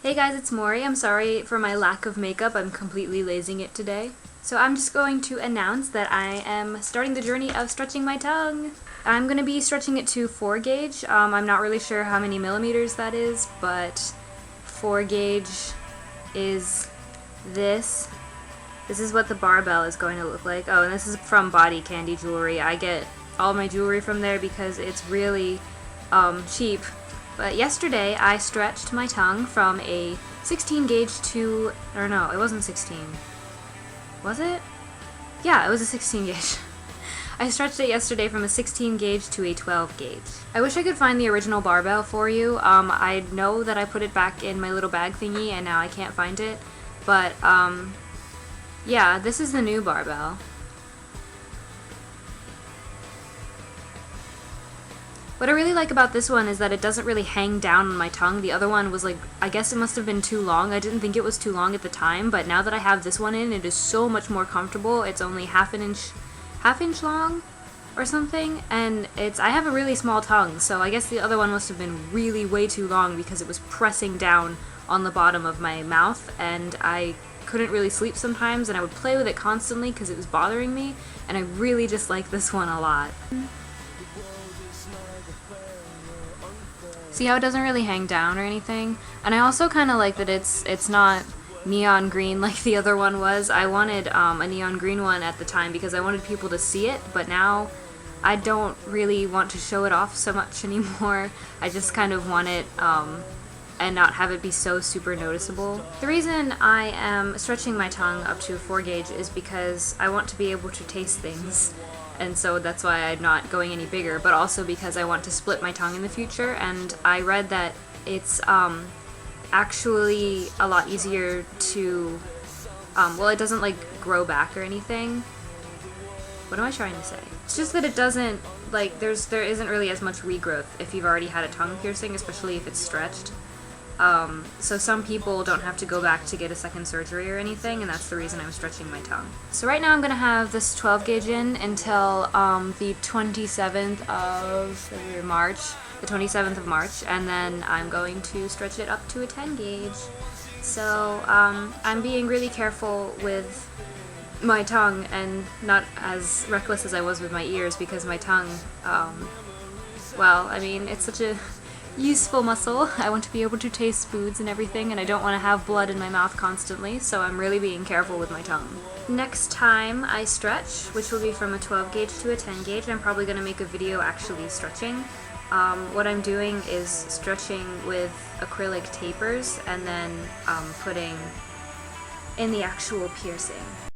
Hey guys, it's Mori. I'm sorry for my lack of makeup. I'm completely lazing it today. So I'm just going to announce that I am starting the journey of stretching my tongue. I'm going to be stretching it to 4 gauge. I'm not really sure how many millimeters that is, but 4 gauge is this. This is what the barbell is going to look like. Oh, and this is from Body Candy Jewelry. I get all my jewelry from there because it's really cheap. But yesterday I stretched my tongue from a 16 gauge to, or no, it wasn't 16. Was it? Yeah, it was a 16 gauge. I stretched it yesterday from a 16 gauge to a 12 gauge. I wish I could find the original barbell for you. I know that I put it back in my little bag thingy and now I can't find it. But, yeah, this is the new barbell. What I really like about this one is that it doesn't really hang down on my tongue. The other one was like, I guess it must have been too long. I didn't think it was too long at the time, but now that I have this one in, it is so much more comfortable. It's only half inch long or something, and I have a really small tongue, so I guess the other one must have been really way too long because it was pressing down on the bottom of my mouth, and I couldn't really sleep sometimes, and I would play with it constantly because it was bothering me, and I really just like this one a lot. See how it doesn't really hang down or anything? And I also kind of like that it's not neon green like the other one was. I wanted a neon green one at the time because I wanted people to see it, but now I don't really want to show it off so much anymore. I just kind of want it and not have it be so super noticeable. The reason I am stretching my tongue up to 4 gauge is because I want to be able to taste things. And so that's why I'm not going any bigger, but also because I want to split my tongue in the future, and I read that it's actually a lot easier to, well, it doesn't like grow back or anything. What am I trying to say? It's just that it doesn't, like, there isn't really as much regrowth if you've already had a tongue piercing, especially if it's stretched. So some people don't have to go back to get a second surgery or anything, and that's the reason I'm stretching my tongue. So right now I'm going to have this 12 gauge in until the 27th of March, and then I'm going to stretch it up to a 10 gauge. So I'm being really careful with my tongue and not as reckless as I was with my ears because my tongue, well, I mean, it's such a useful muscle. I want to be able to taste foods and everything, and I don't want to have blood in my mouth constantly, so I'm really being careful with my tongue. Next time I stretch, which will be from a 12 gauge to a 10 gauge, I'm probably going to make a video actually stretching. What I'm doing is stretching with acrylic tapers and then putting in the actual piercing.